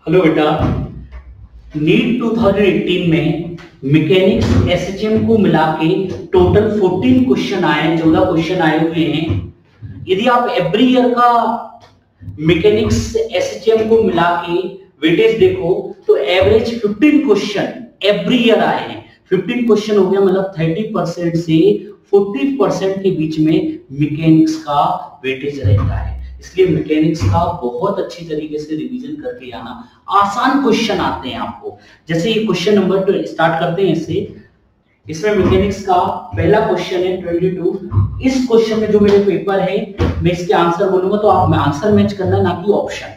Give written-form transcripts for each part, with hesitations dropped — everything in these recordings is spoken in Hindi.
हेलो बेटा, नीट 2018 में मैकेनिक्स एसएचएम को मिला के टोटल 14 क्वेश्चन आए, 14 क्वेश्चन आए हुए हैं। यदि आप एवरी ईयर का मैकेनिक्स एसएचएम को मिला के वेटेज देखो तो एवरेज 15 क्वेश्चन एवरी ईयर आए हैं। 15 क्वेश्चन हो गया, मतलब 30% से 40% के बीच में मैकेनिक्स का वेटेज रहता है। इसलिए मैकेनिक्स का बहुत अच्छी तरीके से रिवीजन करके आना। आसान क्वेश्चन आते हैं आपको। जैसे ये क्वेश्चन नंबर 2 स्टार्ट करते हैं इससे। इसमें मैकेनिक्स का पहला क्वेश्चन है 22। इस क्वेश्चन में जो मेरे पेपर है मैं इसके आंसर बोलूंगा तो आप आंसर मैच करना, ना कि ऑप्शन।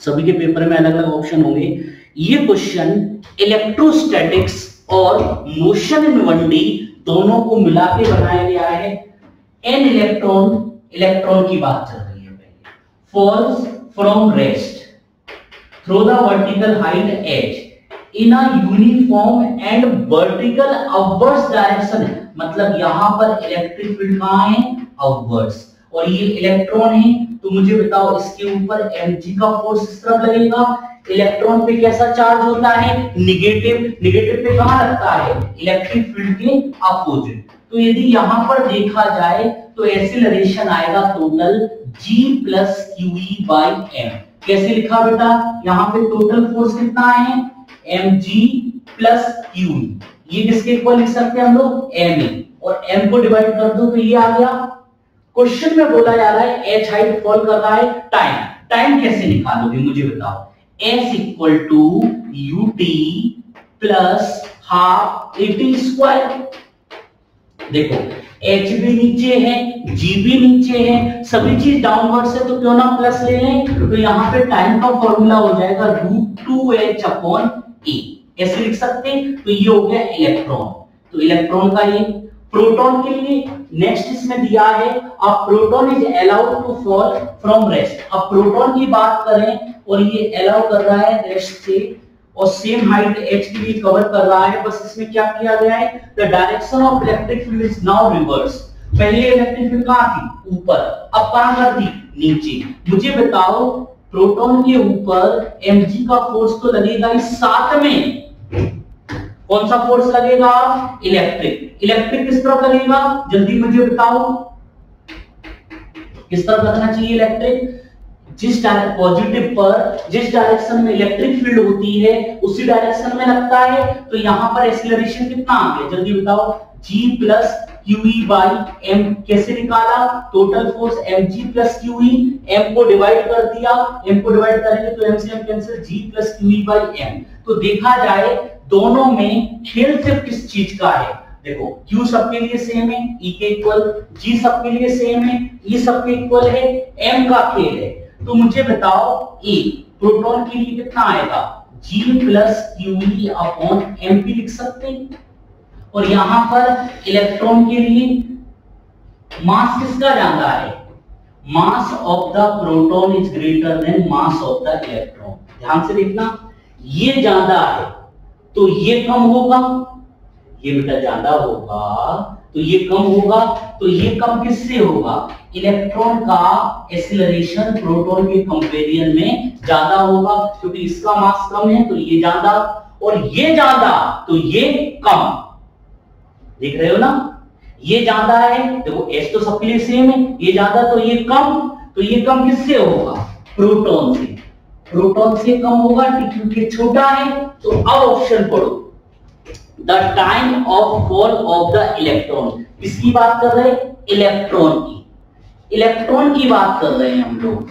सभी के पेपर में अलग अलग ऑप्शन होंगे। ये क्वेश्चन इलेक्ट्रोस्टैटिक्स और मोशन इन 1D दोनों को मिला के बनाया गया है। एन इलेक्ट्रॉन की बात चल रही है। पहले falls from rest through the vertical height h in a uniform and vertical upwards direction. मतलब यहां पर इलेक्ट्रिक फील्ड कहां है? अपवर्ड्स। और ये इलेक्ट्रॉन है, तो मुझे बताओ इसके ऊपर mg का फोर्स इस तरफ लगेगा। इलेक्ट्रॉन पे कैसा चार्ज होता है? निगेटिव। निगेटिव पे कहां लगता है? इलेक्ट्रिक फील्ड के अपोजिट। तो यदि यहां पर देखा जाए तो एक्सीलरेशन आएगा total g plus QE by m। कैसे लिखा बेटा? यहां पे टोटल फोर्स कितना है? mg plus QE। ये किसके इक्वल लिख सकते हैं हम लोग? ma। और m को डिवाइड कर दो तो ये आ गया। क्वेश्चन में बोला जा रहा है h हाइट फॉल कर रहा है। टाइम कैसे निकालोगे मुझे बताओ? s equal to ut plus half at square. देखो h भी नीचे है, g भी नीचे है, सभी चीज डाउनवर्ड से, तो क्यों ना प्लस ले लें। तो यहाँ पे टाइम का फॉर्मूला हो जाएगा √2h अपॉन a। ऐसे लिख सकते हैं। तो ये हो गया इलेक्ट्रॉन। तो इलेक्ट्रॉन का ये। प्रोटॉन के लिए नेक्स्ट इसमें दिया है a proton is allowed to fall from rest. अब प्रोटॉन की बात करें और ये अलाउ कर रहा है रेस्ट से और सेम हाइट h के लिए कवर कर रहा है। बस इसमें क्या किया गया है? The direction of electric field is now reverse. पहले इलेक्ट्रिक फील्ड कहां थी? ऊपर। अब कहां कर दी? नीचे। मुझे बताओ प्रोटॉन के ऊपर mg का फोर्स तो लगेगा ही, साथ में कौन सा फोर्स लगेगा? इलेक्ट्रिक। इलेक्ट्रिक किस तरफ लगेगा? जल्दी मुझे बताओ किस तरफ लगना चाहिए इलेक्ट्रिक? जिस पॉजिटिव पर जिस डायरेक्शन में इलेक्ट्रिक फील्ड होती है उसी डायरेक्शन में लगता है। तो यहां पर एक्सीलरेशन कितना आ गया? जल्दी बताओ। g plus QE by m। कैसे निकाला? Total force mg plus QE। m को डिवाइड कर दिया, m को डिवाइड करेंगे तो m से m cancel, g plus QE by m। तो देखा जाए दोनों में खेल सिर्फ किस चीज का है? देखो Q सबके लिए सेम है, E के इक्वल, G सबके लिए सेम है, E सबके इक्वल है, M का खेल है। तो मुझे बताओ E प्रोटॉन के लिए कितना आएगा? G plus QE upon M भी लिख सकते हैं। और यहां पर इलेक्ट्रॉन के लिए मास किसका ज्यादा है? मास of the proton is greater then mass of the electron. ध्यान से देखना, ये ज्यादा है तो ये कम होगा। ये बेटा ज्यादा होगा तो ये कम होगा। तो ये कम किससे होगा? इलेक्ट्रॉन का एक्सीलरेशन प्रोटॉन के कंपेरिजन में ज्यादा होगा, क्योंकि इसका मास कम है तो ये ज्यादा, और ये ज्यादा तो ये कम। देख रहे हो ना? ये ज्यादा है, देखो s तो सबके लिए सेम है, ये ज्यादा तो ये कम। तो ये कम किससे होगा? प्रोटॉन से। प्रोटॉन से कम होगा क्योंकि छोटा है। तो अब ऑप्शन पढ़ो। The time of fall of the electron. किसकी बात कर रहे हैं? इलेक्ट्रॉन की। इलेक्ट्रॉन की बात कर रहे हैं हम लोग।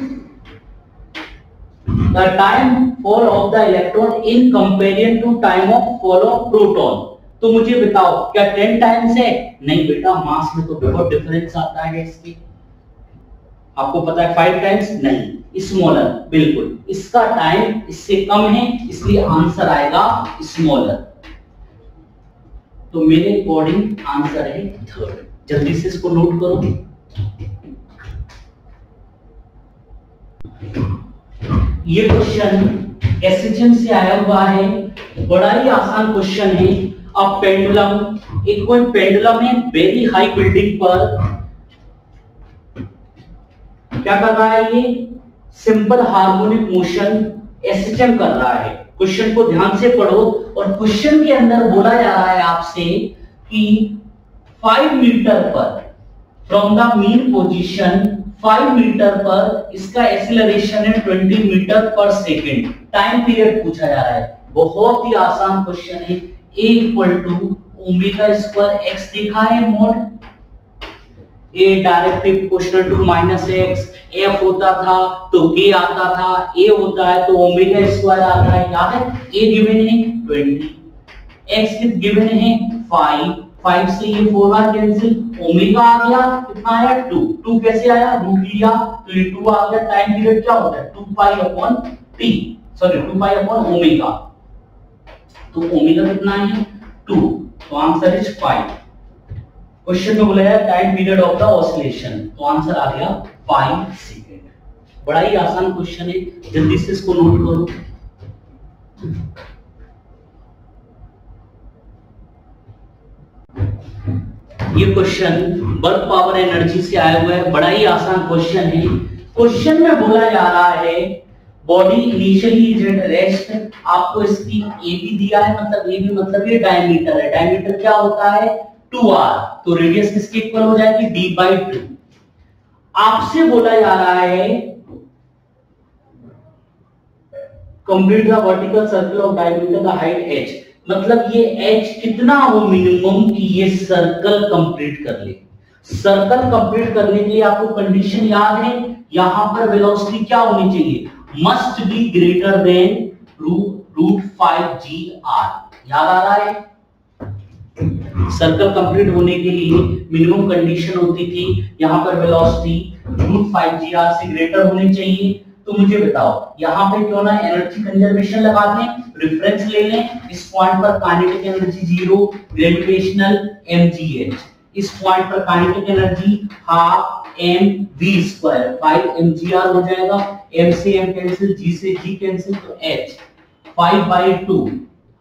The time fall of the electron in comparison to time of fall of proton. तो मुझे बताओ क्या 10 टाइम्स है? नहीं बेटा, मास में तो बहुत डिफरेंस आता है इसके। आपको पता है 5 टाइम्स? नहीं, स्मॉलर। बिल्कुल, इसका टाइम इससे कम है, इसलिए आंसर आएगा स्मॉलर। तो मेरे अकॉर्डिंग आंसर है 3rd। जल्दी से इसको नोट करो। ये क्वेश्चन एसएचएम से आया हुआ है, बड़ा ही आसान क्वेश्चन है। अब पेंडुलम, एक कोई पेंडुलम है वेरी हाई बिल्डिंग पर, क्या कर रहा है? ये सिंपल हार्मोनिक मोशन एसएचएम कर रहा है। क्वेश्चन को ध्यान से पढ़ो और क्वेश्चन के अंदर बोला जा रहा है आपसे कि 5 मीटर पर from the mean position 5 metre पर इसका एक्सीलरेशन है 20 मीटर पर सेकेंड। टाइम पीरियड पूछा जा रहा है, बहुत ही आसान क्वेश्चन है। a equal to omega square x देखा है mod, a directly proportional to minus x, f होता था तो k आता था, a होता है तो ओमेगा स्क्वायर आता है, याद है। a गिवन है 20, x गिवन है 5 से ये 4 बार कैंसिल, ओमेगा आ गया, कितना आया 2 कैसे आया, रूट लिया तो ये 2 आ गया। टाइम पीरियड क्या होता है 2 pi upon t, sorry 2 pi upon omega, तो ओमेगा कितना है 2, तो आंसर इज 5। क्वेश्चन में बोला है time period of the oscillation, तो आंसर आ गया 5 सेकंड। बड़ा ही आसान क्वेश्चन है, जल्दी से इसको नोट करो। ये क्वेश्चन वर्क पावर एनर्जी से आया हुआ है, बड़ा ही आसान क्वेश्चन है। क्वेश्चन में बोला जा रहा है body initially is at rest, आपको इसकी ए भी दिया है, मतलब ए भी मतलब ये डायमीटर है, डायमीटर क्या होता है 2r, तो रेडियस किसके इक्वल हो जाएगी d/2। आपसे बोला जा रहा है complete the vertical circle of diameter the height h, मतलब ये h कितना हो मिनिमम कि ये सर्कल कंप्लीट कर ले। सर्कल कंप्लीट करने के लिए आपको कंडीशन याद है, यहां पर वेलोसिटी क्या होनी चाहिए, must be greater than √5gr, याद आ रहा है। सर्कल कंप्लीट होने के लिए मिनिमम कंडीशन होती थी यहां पर वेलोसिटी √5gr से ग्रेटर होनी चाहिए। तो मुझे बताओ यहां पे क्यों ना एनर्जी कंजर्वेशन लगा दें, रेफरेंस ले लें, इस पॉइंट पर काइनेटिक एनर्जी 0, ग्रेविटेशनल mgh, इस पॉइंट पर kinetic energy half mv², 5 mgr हो जाएगा, m से m कैंसिल, g से g कैंसिल, तो h 5/2,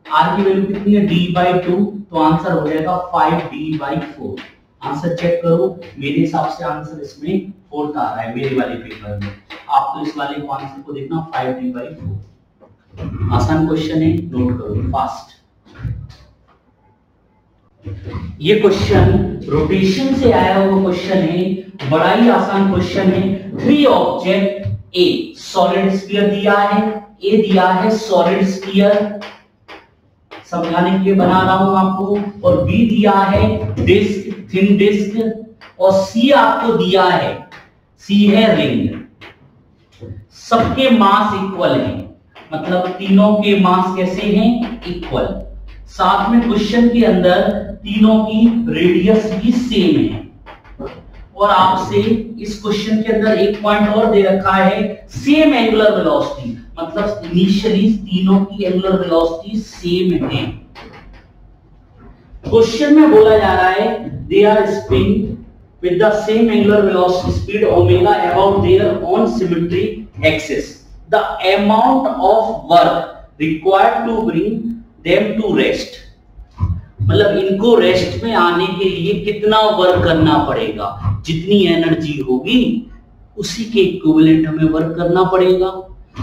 r की वैल्यू कितनी है d/2, तो आंसर हो जाएगा 5d/4। आंसर चेक करो, मेरे हिसाब से आंसर इसमें 4 आ रहा है मेरे वाले पेपर में, आप तो इस वाले को आंसर को देखना 5d/4। आसान क्वेश्चन है, नोट करो फास्ट। ये क्वेश्चन रोटेशन से आया हुआ क्वेश्चन है, बड़ा ही आसान क्वेश्चन है। 3 ऑब्जेक्ट, ए सॉलिड स्फीयर दिया है, ए दिया है सॉलिड स्फीयर, समझाने के लिए बना रहा हूं आपको, और बी दिया है डिस्क, थिन डिस्क, और सी आपको दिया है, सी है रिंग। सबके मास इक्वल हैं, मतलब तीनों के मास कैसे हैं इक्वल। साथ में क्वेश्चन के अंदर तीनों की रेडियस भी सेम है, और आपसे इस क्वेश्चन के अंदर एक पॉइंट और दे रखा है सेम एंगुलर वेलोसिटी, मतलब इनिशियली तीनों की एंगुलर वेलोसिटी सेम है। क्वेश्चन में बोला जा रहा है they are spin with the same angular velocity speed omega about their own symmetry axis, the amount of work required to bring them to rest, मतलब इनको रेस्ट में आने के लिए कितना वर्क करना पड़ेगा, जितनी एनर्जी होगी उसी के इक्विवेलेंट हमें वर्क करना पड़ेगा।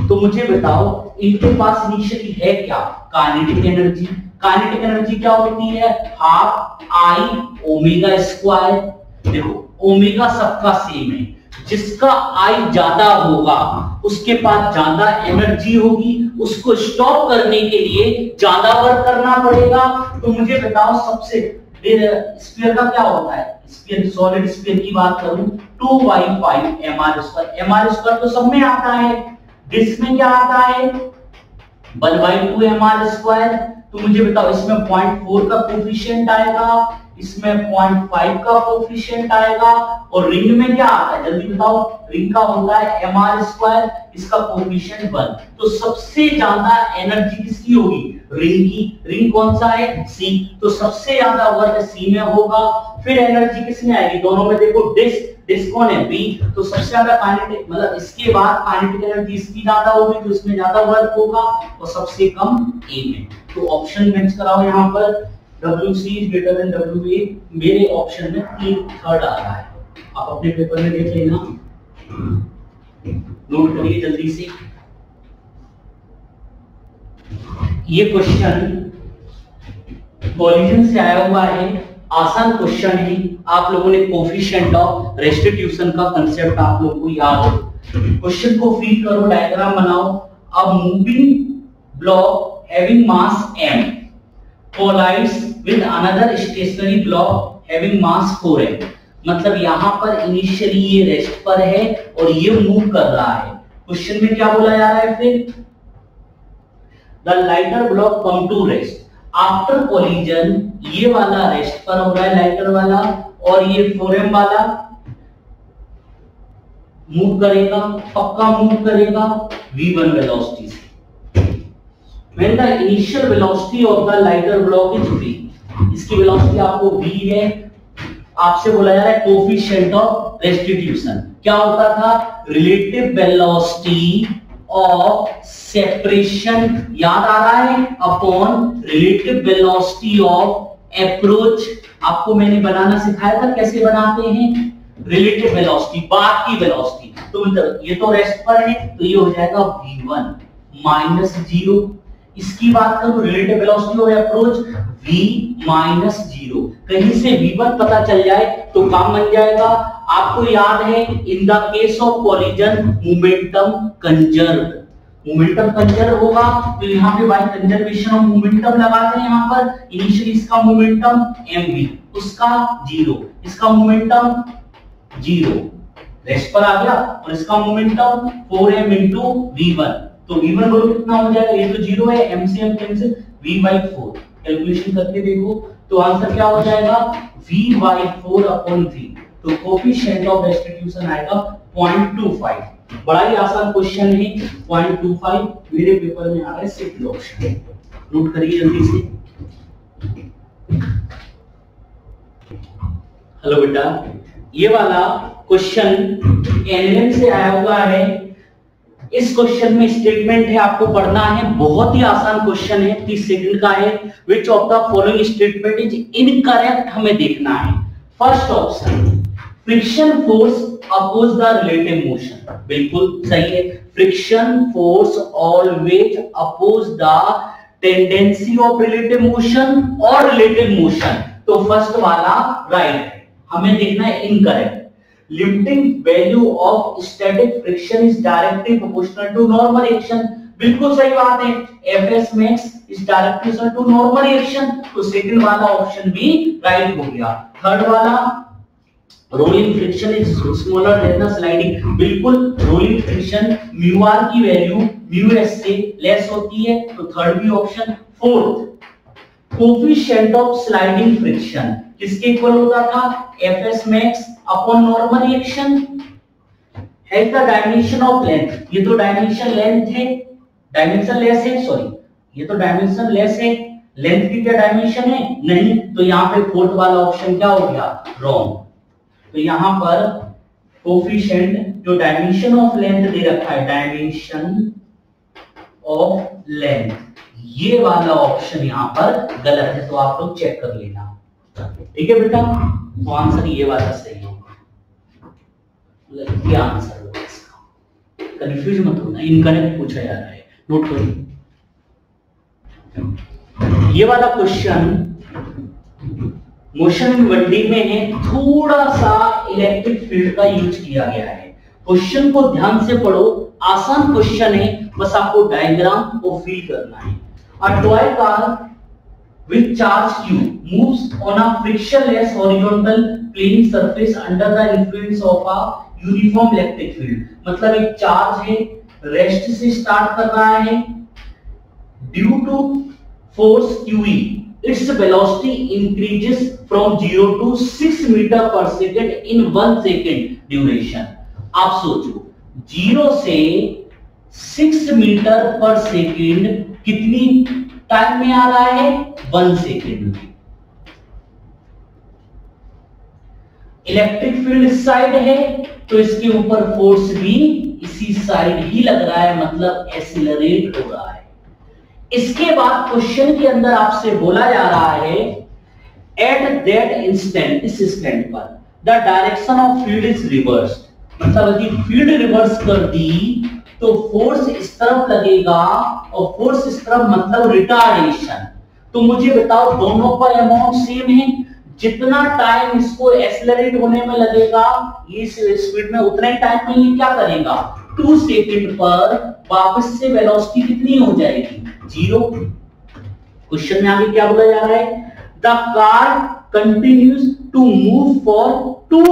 तो मुझे बताओ इनके पास इनिशियली है क्या, काइनेटिक एनर्जी। काइनेटिक एनर्जी क्या होती है, हाफ आई ओमेगा स्क्वायर। देखो ओमेगा सबका सेम है, जिसका आई ज्यादा होगा उसके पास ज्यादा एनर्जी होगी, उसको स्टॉप करने के लिए ज्यादा वर्क करना पड़ेगा। तो मुझे बताओ सबसे स्फीयर का क्या होता है, स्फीयर सॉलिड स्फीयर की बात करूं 2/5 mr², mr² तो सब में आता है, डिस्क में क्या आता है 1/2 mr²। तो मुझे बताओ इसमें 0.4 का कोफिशिएंट आएगा, इसमें 0.5 का कोफिशिएंट आएगा, और रिंग में क्या आता है जल्दी बताओ, रिंग का होता है mr², इसका कोफिशिएंट 1। तो सबसे ज्यादा एनर्जी किसकी होगी, रिंग की। रिंग कौन सा है C, तो सबसे ज्यादा वर्क C में होगा। फिर एनर्जी किसमें आएगी, दोनों में देखो डिस्क कौन है B, तो सबसे ज्यादा काइनेटिक, मतलब इसके बाद काइनेटिक एनर्जी इसकी ज्यादा होगी तो इसमें ज्यादा वर्क होगा, और सबसे कम A में। तो ऑप्शन मैच कराओ यहाँ पर, WC is greater than WA, मेरे ऑप्शन में 3/3 आ रहा है, आप अपने पेपर में देख लेना, नोट करिए जल्दी से। ये क्वेश्चन कॉलिजन से आया हुआ है, आसान क्वेश्चन है। आप लोगों ने कोफिशिएंट ऑफ रेस्टिट्यूशन का कंसेप्ट आप लोगों को याद हो। क्वेश्चन को फीड करो, डायग्राम बनाओ। अब moving block having mass m collides with another stationary block having mass 4m। मतलब यहां पर इनिशियली ये रेस्ट पर है और ये मूव कर रहा है। क्वेश्चन में क्या बोला जा रहा है फिर, the lighter block come to rest after collision. ये वाला रेस्ट पर हो रहा है लाइटर वाला, और ये 4m वाला मूव करेगा, पक्का मूव करेगा v1 वेलोसिटी से। When the initial velocity of the lighter block is v, इसकी वेलोसिटी आपको v है। आपसे बोला जा रहा है कोफिशिएंट ऑफ रेस्टिट्यूशन। क्या होता था, रिलेटिव वेलोसिटी ऑफ सेपरेशन, याद आ रहा है, upon relative velocity of approach. आपको मैंने बनाना सिखाया था कैसे बनाते हैं, रिलेटिव वेलोसिटी, बाद की वेलोसिटी। तो मतलब ये तो रेस्ट पर है, तो ये हो जाएगा v1 माइनस 0। इसकी बात करूं, relative velocity of approach v minus 0। कहीं से v1 पता चल जाए तो काम बन जाएगा। आपको याद है, in the case of collision momentum conserve, momentum conserve होगा तो यहाँ पे बाय कंजर्वेशन ऑफ मोमेंटम लगाते हैं। यहाँ पर इनिशियली इसका मोमेंटम mv, उसका 0, इसका मोमेंटम 0, रेस्ट पर आ गया, और इसका मोमेंटम 4m इंटू v1। तो v1 बोलो कितना हो जाएगा, ये तो 0 है, m से m कैंसिल, v/4। कैलकुलेशन करके देखो तो आंसर क्या हो जाएगा, v/4 अपॉन v। तो कोफिशिएंट ऑफ रेस्टिट्यूशन आएगा 0.25। बड़ा ही आसान क्वेश्चन है, 0.25 मेरे पेपर में आ रहा है सिंपल ऑप्शन। नोट करिए जल्दी से। हेलो बेटा, ये वाला क्वेश्चन एनएलएम से आया हुआ है। इस क्वेश्चन में स्टेटमेंट है, आपको पढ़ना है। बहुत ही आसान क्वेश्चन है, 30 सेकंड का है। Which of the following statement is incorrect, हमें देखना है। First option, friction force oppose the relative motion, बिल्कुल सही है। Friction force always oppose the tendency of relative motion और रिलेटिव मोशन। तो फर्स्ट वाला राइट है, हमें देखना है incorrect. Limiting value of static friction is directly proportional to normal reaction, बिल्कुल सही बात है। Fs max is directly proportional to normal reaction, तो सेकंड वाला ऑप्शन भी राइट हो गया। थर्ड वाला, rolling friction is smaller than the sliding, बिल्कुल रोलिंग फ्रिक्शन म्यू आर की वैल्यू म्यू एस से लेस होती है, तो थर्ड भी option. Fourth, coefficient of sliding friction किसके इक्वल होता था, Fs max upon normal reaction. है द डायमेंशन ऑफ लेंथ, ये तो डायमेंशन लेंथ है, डायमेंशन लेस है, सॉरी ये तो डायमेंशन लेस है, लेंथ की क्या डायमेंशन है, नहीं। तो यहाँ पे फोर्थ वाला ऑप्शन क्या हो गया, रॉन्ग। तो यहाँ पर कोफिशिएंट जो डायमेंशन ऑफ लेंथ दे रखा है, डायमेंशन ऑफ लेंथ, ये वाला ऑप्शन यहाँ पर गलत है, तो आप लोग चेक कर लेना। ठीक है बेटा, तो आंसर ये वाला सही होगा। ये आंसर होगा इसका, कंफ्यूज मत होना, इनकरेक्ट पूछा जा रहा है, नोट करो। ये वाला क्वेश्चन मोशन इन 1D में है, थोड़ा सा इलेक्ट्रिक फील्ड का यूज किया गया है। क्वेश्चन को ध्यान से पढ़ो, आसान क्वेश्चन है, बस आपको डायग्राम को फील करना है। A toy car with charge q moves on a frictionless horizontal plane surface under the influence of a uniform electric field। मतलब एक चार्ज है, रेस्ट से स्टार्ट कर रहा है, due to force QE its velocity increases from 0 to 6 meter per second in 1 second duration। आप सोचो 0 से 6 मीटर पर सेकेंड कितनी टाइम में आ रहा है, 1 सेकेंड में। इलेक्ट्रिक फील्ड इस साइड है, तो इसके ऊपर फोर्स भी इसी साइड ही लग रहा है, मतलब एक्सीलरेट हो रहा है। इसके बाद क्वेश्चन के अंदर आपसे बोला जा रहा है, एट दैट इंस्टेंट, इस इंस्टेंट पर the direction of field is reversed. मतलब यदि फील्ड रिवर्स कर दी तो फोर्स इस तरफ लगेगा और फोर्स इस तरफ, मतलब रिटार्डेशन। तो मुझे बताओ दोनों का अमाउंट सेम है, जितना टाइम इसको एक्सेलरेट होने में लगेगा इस स्पीड में, उतना ही टाइम में ये क्या करेगा, 2 सेकंड पर वापस से वेलोसिटी कितनी हो जाएगी, 0। क्वेश्चन में आगे क्या बोला जा रहा है, the car continues to move for 2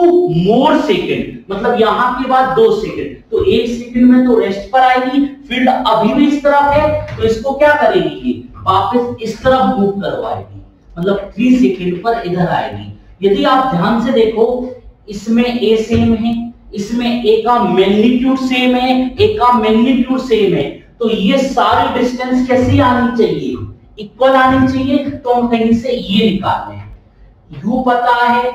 more second, मतलब यहां के बाद 2 सेकेंड, तो 1 सेकेंड में तो रेस्ट पर आएगी, फील्ड अभी भी इस तरफ है, तो इसको क्या करेगी, ये वापस इस तरफ मूव करवाएगी, मतलब 3 सेकेंड पर इधर आएगी। यदि आप ध्यान से देखो, इसमें ए सेम है, इसमें ए का मैग्नीट्यूड सेम है, ए का मैग्नीट्यूड सेम है, तो ये सारी डिस्टेंस कैसी आनी चाहिए, इक्वल आनी चाहिए। तो हम कहीं से ये निकाल लें, u पता है,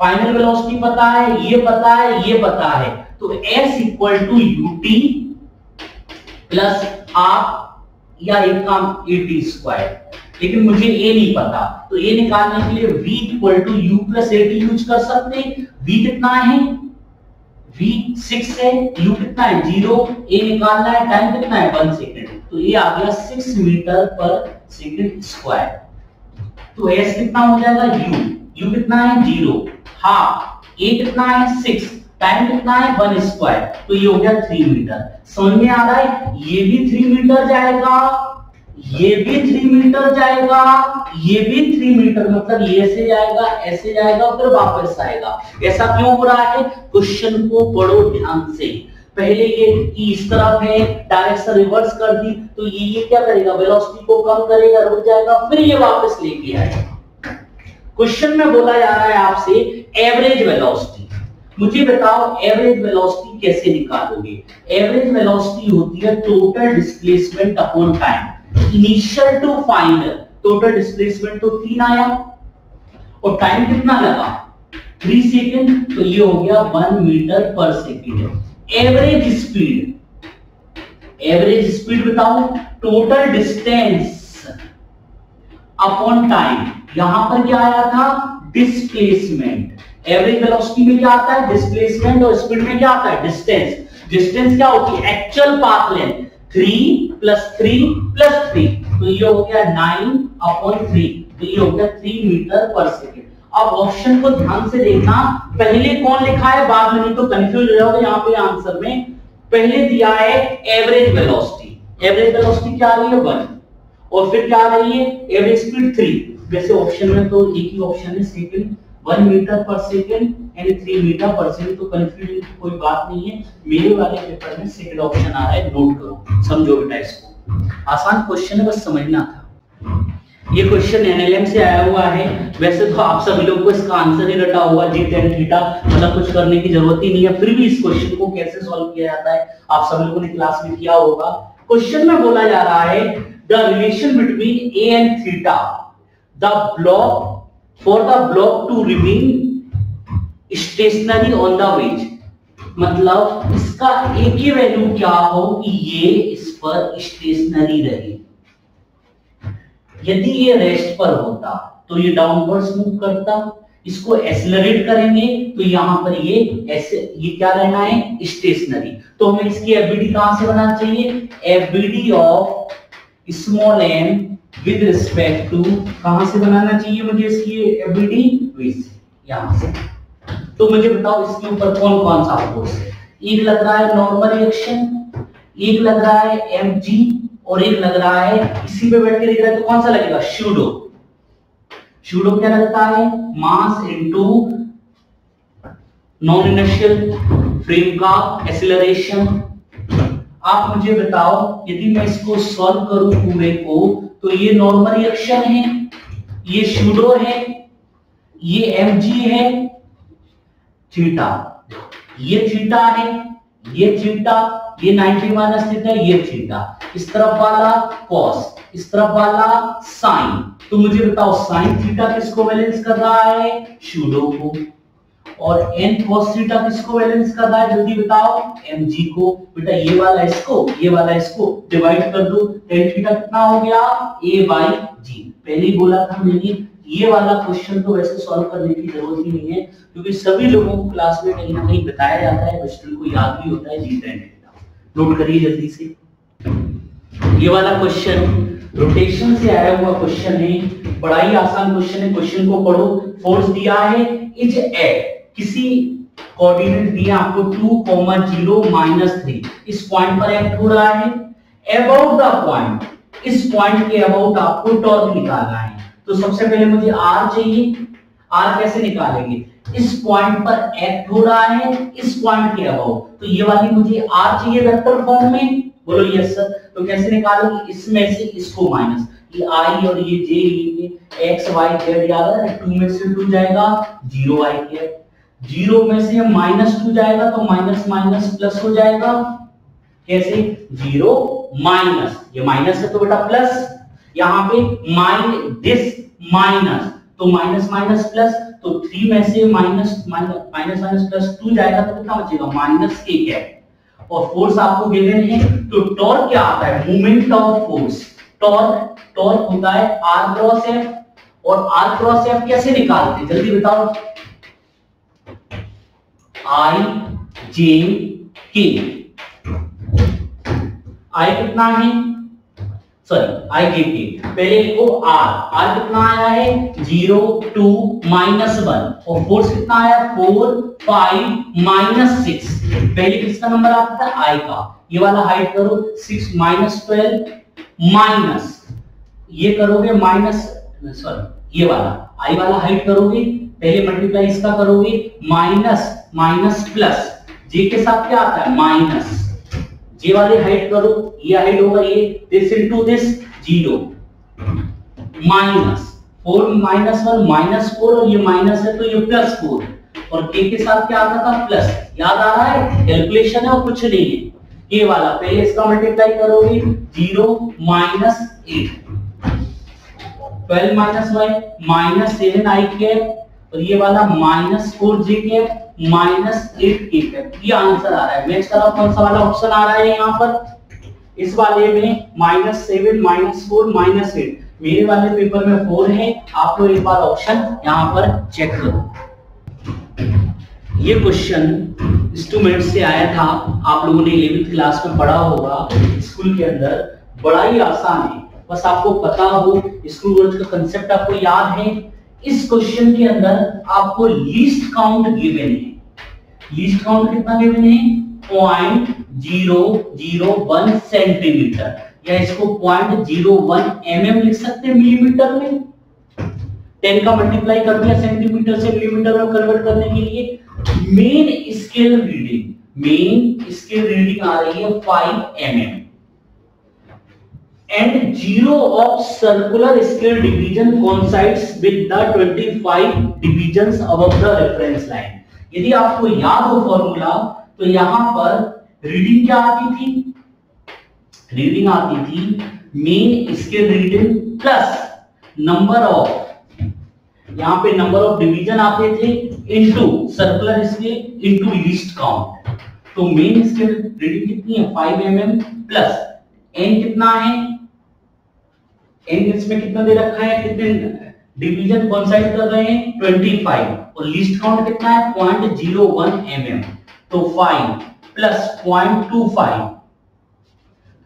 फाइनल वेलोसिटी पता है, ये पता है, ये पता है, तो s equal to ut plus आप या एक काम at स्क्वायर, लेकिन मुझे a नहीं पता, तो a निकालने के लिए v equal to u plus at use कर सकते हैं। v कितना है, v 6 है, u कितना है 0, a निकालना है, टाइम कितना है 1 सेकेंड, तो ये आ गया 6 मीटर पर सेकेंड स्क्वायर। तो s कितना हो जाएगा u कितना है 0, हाफ, a कितना है 6, टाइम कितना है 1 स्क्वायर, तो ये हो गया 3 मीटर। समझ में आ रहा है, ये भी 3 मीटर जाएगा, ये भी 3 मीटर जाएगा, ये भी 3 मीटर, मतलब ये ऐसे जाएगा, ऐसे जाएगा, फिर वापस आएगा। ऐसा क्यों हो रहा है, क्वेश्चन को पढ़ो ध्यान से। पहले ये इस तरफ है, डायरेक्शन रिवर्स कर दी, तो ये क्या करेगा, वेलोसिटी को कम करेगा, रुक जाएगा, फिर ये वापस लेके आएगा। क्वेश्चन में बोला जा रहा है आपसे एवरेज वेलोसिटी। मुझे बताओ एवरेज वेलोसिटी कैसे निकालोगे। एवरेज वेलोसिटी होती है total displacement upon time, initial to final. Total displacement तो 3 आया और टाइम कितना लगा 3 सेकेंड, तो ये हो गया 1 मीटर पर सेकेंड। एवरेज स्पीड बताओ, टोटल डिस्टेंस अपॉन टाइम, यहां पर क्या आया था डिस्प्लेसमेंट। एवरेज वेलोसिटी में क्या आता है डिस्प्लेसमेंट, और स्पीड में क्या आता है डिस्टेंस। डिस्टेंस क्या होती है एक्चुअल पाथ लेंथ, 3 + 3 + 3, तो ये हो गया 9/3, तो ये हो गया 3 मीटर पर सेकेंड। अब ऑप्शन को ध्यान से देखना, पहले कौन लिखा है बाद में नहीं तो कंफ्यूज हो जाओगे। यहाँ पे आंसर में पहले दिया है एवरेज वेलोसिटी, एवरेज वेलोसिटी क्या आ रही है 1, और फिर क्या आ रही है एवरेज स्पीड 3। वैसे ऑप्शन में तो एक ही ऑप्शन है सेकंड, 1 मीटर पर सेकंड यानी 3 मीटर पर सेकंड, तो कंफ्यूजन की कोई बात नहीं है। मेरे वाले पेपर में सेकंड ऑप्शन आ रहा है, नोट करो, समझो बेटा इसको। आसान क्वेश्चन है, बस समझना था। ये क्वेश्चन एनएलएम से आया हुआ है। वैसे तो आप सभी लोगों को इसका आंसर ही रटा हुआ g tan थीटा, मतलब कुछ करने की जरूरत ही नहीं है। फिर भी इस क्वेश्चन को कैसे सॉल्व किया जाता है आप सभी लोगों ने क्लास में किया होगा। क्वेश्चन में बोला जा रहा है the relation between a and theta, the block for the block to remain stationary on the wedge, मतलब इसका एक ही वैल्यू क्या हो कि ये इस पर स्टेशनरी रहे। यदि ये रेस्ट पर होता तो ये डाउनवर्ड्स मूव करता, इसको एक्सेलरेट करेंगे तो यहां पर ये ऐसे, ये क्या रहना है स्टेशनरी। तो हमें इसकी एफबीडी कहां से बनाना चाहिए, FBD of small m with respect to, कहां से बनाना चाहिए मुझे इसकी एफबीडी, यहां से। तो मुझे बताओ इसके ऊपर कौन कौन सा फोर्स है। एक लग रहा है नॉर्मल रिएक्शन, एक लग रहा है mg, और एक लग रहा है इसी पे बैठ के दिख रहा है तो कौन सा लगेगा शूडो। शूडो क्या लगता है mass into non inertial frame का एक्सीलरेशन। आप मुझे बताओ यदि मैं इसको सॉल्व करूं पूरे को, तो ये नॉर्मल रिएक्शन है, ये शूडो है, ये mg है, थीटा, ये थीटा है, ये थीटा, ये 90 माइनस थीटा, ये थीटा, इस तरफ वाला कॉस, इस तरफ वाला साइन। तो मुझे बताओ साइन थीटा किसको बैलेंस कर रहा है शूडो को, और n cos थीटा किसको बैलेंस कर रहा है जल्दी बताओ mg को। बेटा ये वाला इसको, ये वाला इसको डिवाइड कर दो, tan थीटा कितना हो गया a/g। पहले ही बोला था मैंने ये वाला क्वेश्चन तो वैसे सॉल्व करने की जरूरत ही नहीं है, क्योंकि सभी लोगों को क्लास में कहीं ना कहीं बताया जाता है, बच्चों को याद भी होता है g tan थीटा। नोट करिए जल्दी से। ये वाला क्वेश्चन रोटेशन से आया हुआ क्वेश्चन है, बड़ा ही आसान क्वेश्चन है। क्वेश्चन को पढ़ो। फोर्स दिया है इज एट, किसी कोऑर्डिनेट दिया आपको 2, 0, -3, इस पॉइंट पर एक्ट हो रहा है। अबाउट द पॉइंट, इस पॉइंट के अबाउट आपको टॉर्क निकालना है। तो सबसे पहले मुझे आर चाहिए। आर कैसे निकालेंगे? इस पॉइंट पर एक्ट हो रहा है, इस पॉइंट के अबाउट, तो ये वाली मुझे आर चाहिए वेक्टर फॉर्म में। बोलो यस सर। तो कैसे निकालोगे? इसमें से इसको माइनस, ये आई और ये जे लेंगे, एक्स वाई जेड याद है, 2 में से 2 जाएगा 0 आई के, 0 में से -2 जाएगा तो माइनस माइनस प्लस हो जाएगा। कैसे? 0 माइनस, ये माइनस है तो बेटा प्लस, यहाँ पे दिस माइनस, तो माइनस माइनस प्लस, तो 3 में से माइनस माइनस प्लस 2 जाएगा तो कितना बचेगा? -1 है। और फोर्स आपको गिवन है, तो टॉर्क क्या आता है? Moment of force. टॉर्क होता है r क्रॉस f, और r क्रॉस f कैसे निकालते हैं जल्दी बताओ? I J K, I कितना है? सॉरी I J K, पहले लिखो r कितना आया है? 0, 2, -1, और फोर्स कितना आया? 4, 5, -6। पहले किसका नंबर आता है? I का। ये वाला हाइट करो 6 -12 माइनस, ये करोगे ये वाला I वाला हाइट करोगे, पहले मल्टीप्लाई इसका करोगे, माइनस माइनस प्लस, J के साथ क्या आता है? माइनस, J वाले हाइट करो, ये हाइट होगा ये, दिस इनटू दिस 0, माइनस 4 -1 -4, और ये माइनस है तो ये +4, और K के साथ क्या आता था? प्लस। याद आ रहा है? कैलकुलेशन है और कुछ नहीं है। ये वाला पहले इसका मल्टीप्लाई करोगे, 0 -8, 12 - 1 -7 आई कैप, और ये वाला -4 जे कैप -8 के कैप। ये आंसर आ रहा है। मैच करो कौन सा वाला ऑप्शन आ रहा है यहाँ पर? इस वाले में -7 -4 -8, मेरे वाले पेपर में 4 है। आप लोग एक बार ऑप्शन यहाँ पर चेक करो। ये क्वेश्चन इंस्ट्रूमेंट से आया था, आप लोगों ने 11th क्लास में पढ़ा होगा स्कूल के अंदर। बड़ा ही आसान है, बस आपको पता हो, स्क्रू रोज का कंसेप्ट आपको याद है। इस क्वेश्चन के अंदर आपको लीस्ट काउंट गिवन है। लीस्ट काउंट कितना गिवन है? 0.001 सेंटीमीटर, या इसको 0.01 mm लिख सकते हैं मिलीमीटर में। 10 का मल्टीप्लाई कर दिया सेंटीमीटर से मिलीमीटर में कन्वर्ट करने के लिए। मेन स्केल रीडिंग आ रही है 5 mm, and zero of circular scale division coincides with the 25 divisions above the reference line। यदि आपको याद हो फॉर्मूला, तो यहां पर रीडिंग क्या आती थी? रीडिंग आती थी main scale reading plus number of, यहां पे नंबर ऑफ डिवीजन आते थे into circular scale into least count. तो मेन स्केल रीडिंग कितनी है? 5 mm प्लस n कितना है? n इसमें कितना दे रखा है? कितने डिवीजन कोइंसाइड कर रहे हैं? 25, और लीस्ट काउंट कितना है? 0.01 mm। तो 5 प्लस 0.25,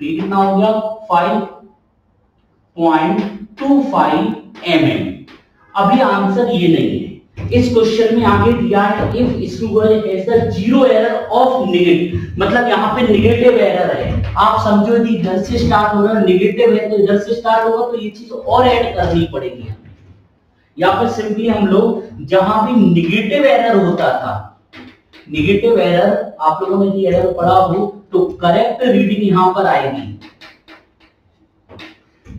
तो ये कितना हो गया? 5.25 mm। अभी आंसर ये नहीं है। इस क्वेश्चन में आगे दिया है if screw has the zero error of negative, मतलब यहाँ पे नेगेटिव एरर है। आप समझो यदि इधर से स्टार्ट हो रहा है, नेगेटिव है तो इधर से स्टार्ट होगा, तो ये चीज और ऐड करनी पड़ेगी हमें। या फिर सिंपली हम लोग जहां भी नेगेटिव एरर होता था, नेगेटिव एरर आप लोगों ने ये एरर पढ़ा हो, तो करेक्ट रीडिंग यहां पर आएगी।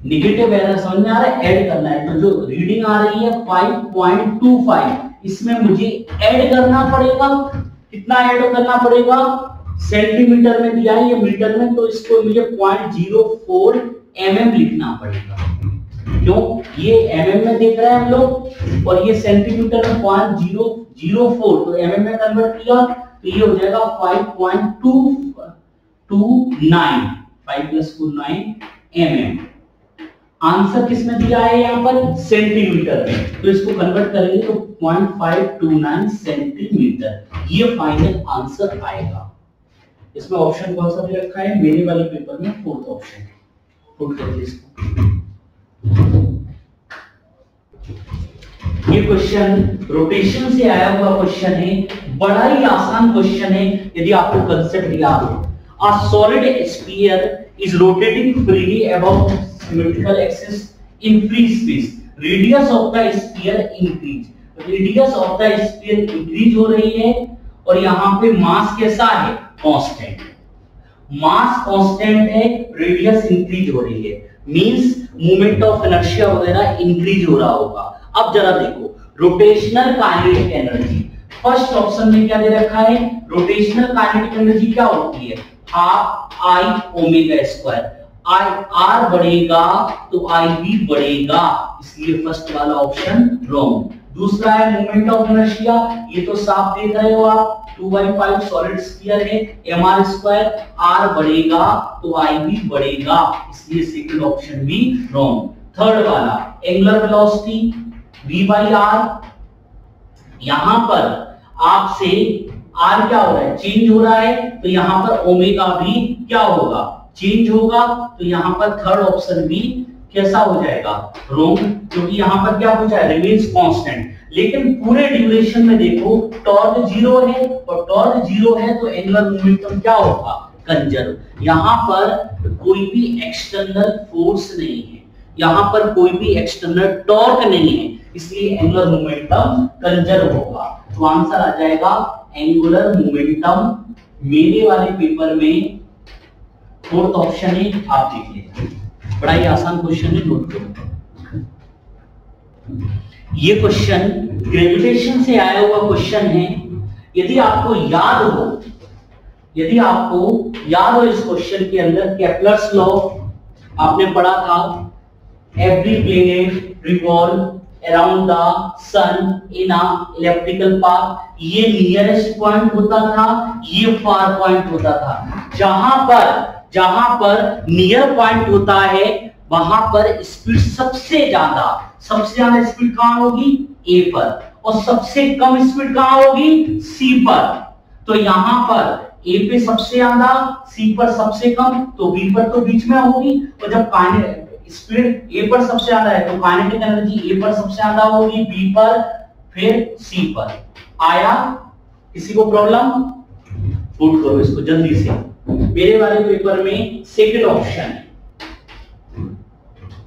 नेगेटिव एरर समझ में आ रहा है? ऐड करना है, तो जो रीडिंग आ रही है 5.25, इसमें मुझे ऐड करना पड़ेगा। कितना ऐड करना पड़ेगा? सेंटीमीटर में दिया है, ये मीटर में, तो इसको मुझे 0.04 mm लिखना पड़ेगा। क्यों? ये mm में देख रहे हैं हम लोग, और ये सेंटीमीटर में 0.004, तो mm में कन्वर्ट किया तो ये हो जाएगा 5.229, 5 + 4 9 mm। आंसर किसमें दिया है? यहाँ पर सेंटीमीटर में, तो इसको कन्वर्ट करेंगे तो 0.529 सेंटीमीटर, ये फाइनल आंसर आएगा। इसमें ऑप्शन कौन सा दे रखा है? मेरे वाले पेपर में फोर्थ ऑप्शन। पुट करिए इसको। ये क्वेश्चन रोटेशन से आया हुआ क्वेश्चन है, बड़ा ही आसान क्वेश्चन है यदि आपको कंसेप्ट याद हो। A solid sphere is rotating freely above symmetrical axis in free space. Radius of the sphere increase. Radius of the sphere increase हो रही है और यहाँ पे मास कैसा है? कांस्टेंट। मास कांस्टेंट है, रेडियस इंक्रीज हो रही है, मींस मोमेंट ऑफ इनर्शिया वगैरह इंक्रीज हो रहा होगा। अब जरा देखो rotational kinetic energy, first option में क्या दे रखा है? रोटेशनल काइनेटिक एनर्जी क्या होती है? Half I omega square. I R बढ़ेगा तो आई भी बढ़ेगा, इसलिए फर्स्ट वाला ऑप्शन रॉन्ग। दूसरा है मोमेंट ऑफ इनर्शिया, ये तो साफ देख रहे हो आप, 2/5 सॉलिड स्फीयर है, mr स्क्वायर, r बढ़ेगा तो i भी बढ़ेगा, इसलिए सेकंड ऑप्शन भी रॉन्ग। थर्ड वाला एंगुलर वेलोसिटी v/r, यहां पर आपसे r क्या हो रहा है? चेंज हो रहा है, तो यहां पर ओमेगा भी क्या होगा? चेंज होगा, तो यहां पर थर्ड ऑप्शन भी कैसा हो जाएगा? रॉन्ग, क्योंकि यहां पर क्या पूछा है? Remains constant. लेकिन पूरे ड्यूरेशन में देखो टॉर्क जीरो है, और टॉर्क जीरो है तो एंगुलर मोमेंटम क्या होगा? कंजर्व। यहां पर कोई भी एक्सटर्नल फोर्स नहीं है, यहां पर कोई भी एक्सटर्नल टॉर्क नहीं है, इसलिए एंगुलर मोमेंटम कंजर्व होगा। तो आंसर आ जाएगा एंगुलर मोमेंटम। मेरे वाले पेपर में फोर्थ ऑप्शन है, आप देख लीजिए, बड़ा ही आसान क्वेश्चन है, नोट करो। ये क्वेश्चन ग्रेविटेशन से आया हुआ क्वेश्चन है। यदि आपको याद हो इस क्वेश्चन के अंदर केपलर्स लॉ आपने पढ़ा था, every planet revolve around the sun in a elliptical path. ये नियरेस्ट पॉइंट होता था, ये फार पॉइंट होता था। जहां पर नियर पॉइंट होता है वहां पर स्पीड सबसे ज्यादा स्पीड कहां होगी? ए पर, और सबसे कम स्पीड कहां होगी? सी पर। तो यहां पर ए पे सबसे ज्यादा, सी पर सबसे कम, तो बी पर तो बीच में होगी। और जब स्पीड ए पर सबसे ज्यादा है तो काइनेटिक एनर्जी ए पर सबसे ज्यादा होगी, बी पर, फिर सी पर। आया किसी को प्रॉब्लम? पुट करो इसको जल्दी से। मेरे वाले पेपर में सेकंड ऑप्शन है,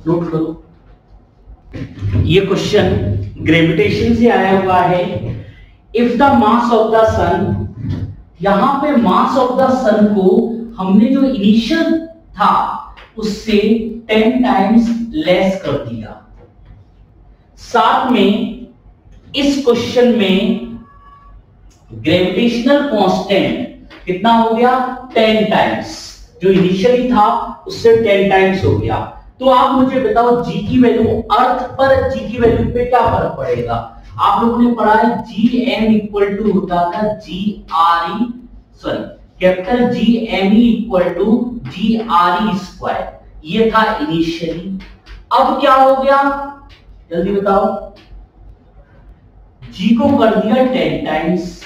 नोट करो। ये क्वेश्चन ग्रेविटेशन से आया हुआ है। If the mass of the sun, यहां पे मास ऑफ द सन को हमने जो इनिशियल था उससे 10 टाइम्स लेस कर दिया। साथ में इस क्वेश्चन में ग्रेविटेशनल कांस्टेंट कितना हो गया? 10 टाइम्स, जो इनिशियली था उससे 10 टाइम्स हो गया। तो आप मुझे बताओ जी की वैल्यू, अर्थ पर जी की वैल्यू पे क्या फर्क पड़ेगा? आप लोगों ने पढ़ा है जी एम इक्वल टू होता था capital G M E equal to G R E square, ये था इनिशियली। अब क्या हो गया जल्दी बताओ? जी को कर दिया 10 times,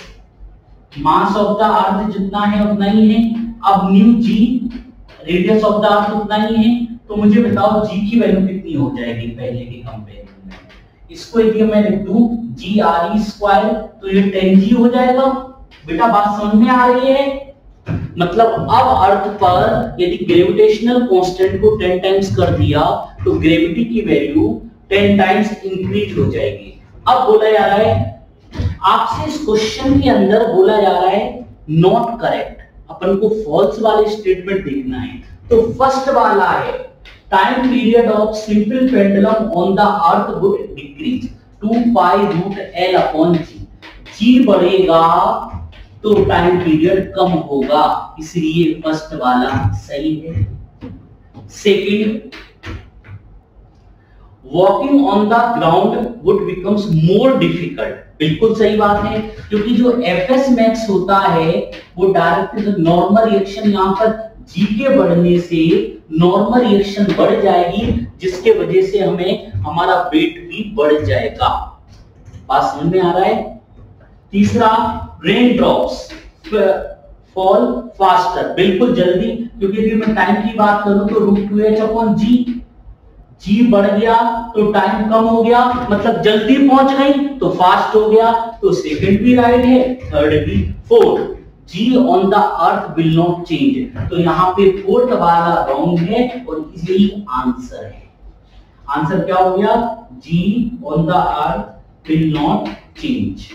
mass of the earth जितना है उतना ही है। अब new G, radius of the earth उतना ही है। तो मुझे बताओ जी की वैल्यू कितनी हो जाएगी पहले के कंपेरिजन में? इसको यदि मैं लिख दूं जी आर ई स्क्वायर तो ये 10g हो जाएगा। बेटा बात समझ में आ रही है? मतलब अब अर्थ पर यदि ग्रेविटेशनल कांस्टेंट को 10 टाइम्स कर दिया तो ग्रेविटी की वैल्यू 10 टाइम्स इंक्रीज हो जाएगी। अब बोला जा रहा है आपसे, इस क्वेश्चन के अंदर बोला जा रहा है नॉट करेक्ट, अपन को फॉल्स वाले स्टेटमेंट देखना है। तो फर्स्ट वाला है time period of simple pendulum on the earth would decrease 2π√L/g। जी बढ़ेगा तो टाइम पीरियड कम होगा, इसलिए फर्स्ट वाला सही है। Second, walking on the ground would becomes more difficult, बिल्कुल सही बात है, क्योंकि जो एफएस मैक्स होता है वो डायरेक्ट नॉर्मल रिएक्शन, यहां पर जी के बढ़ने से नॉर्मल रिएक्शन बढ़ जाएगी, जिसके वजह से हमें हमारा वेट भी बढ़ जाएगा। बात समझ में आ रहा है? तीसरा, रेन ड्रॉप्स फॉल फास्टर, बिल्कुल जल्दी, क्योंकि यदि मैं टाइम की बात करूं तो √2h/g, जी बढ़ गया तो टाइम कम हो गया, मतलब जल्दी पहुंच गई तो फास्ट हो गया, तो सेकंड भी राइट है, थर्ड भी। Fourth, G on the earth will not change, तो यहाँ पे फोर्थ वाला रॉन्ग है और यही आंसर है। आंसर क्या हो गया? G on the earth will not change,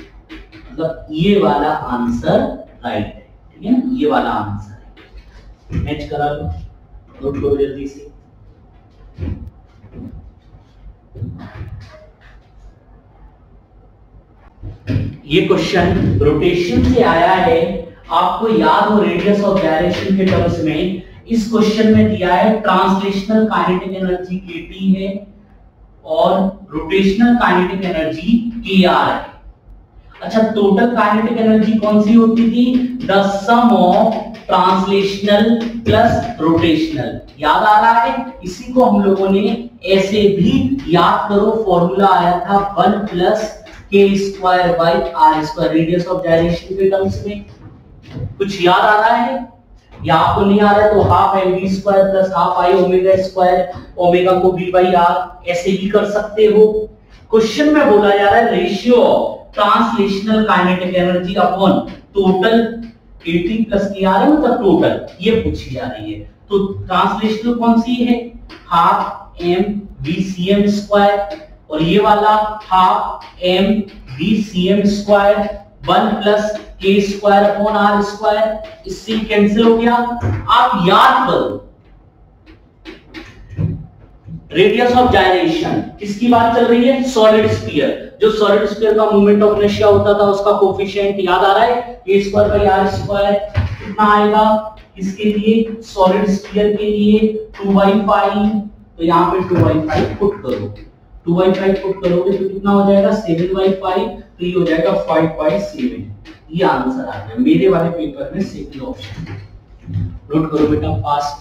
मतलब ये वाला आंसर राइट है, ठीक है ना, ये वाला आंसर है। मैच करा लो, नोट करो जल्दी से। ये क्वेश्चन रोटेशन से आया है, आपको याद हो रेडियस ऑफ गायरेशन के टर्म्स में इस क्वेश्चन में दिया है ट्रांसलेशनल काइनेटिक एनर्जी kT है और रोटेशनल काइनेटिक एनर्जी kr है। अच्छा, टोटल काइनेटिक एनर्जी कौन सी होती थी? The sum of translational plus rotational, याद आ रहा है? इसी को हम लोगों ने ऐसे भी याद करो, फॉर्मूला आया था 1 + k² r², radius of gyration के टर्म्स में। कुछ याद आ रहा है या आपको नहीं आ रहा है तो half mv² + half i omega, omega को v/r ऐसे भी कर सकते हो। क्वेश्चन में बोला जा रहा है ratio of translational kinetic energy upon total kT + kr है, मतलब टोटल, ये पूछी जा रही है। तो ट्रांसलेशनल कौन सी है? हाफ mvcm², और ये वाला हाफ mvcm², 1 + k²/r², इससे कैंसिल हो गया। आप याद करो रेडियस ऑफ गायरेशन किसकी बात चल रही है? Solid sphere. जो सॉलिड स्फीयर का मोमेंट ऑफ इनर्शिया होता था उसका कोफिशिएंट याद आ रहा है? k²/r² कितना आएगा इसके लिए? सॉलिड स्फीयर के लिए 2/5, तो यहाँ पे 2/5 पुट करो, 2/5 पुट करोगे तो कितना हो जाएगा? 7/5, तो ये हो जाएगा 5/7। ये आंसर आ गया मेरे वाले पेपर में, सेकंड ऑप्शन। नोट करो बेटा फास्ट।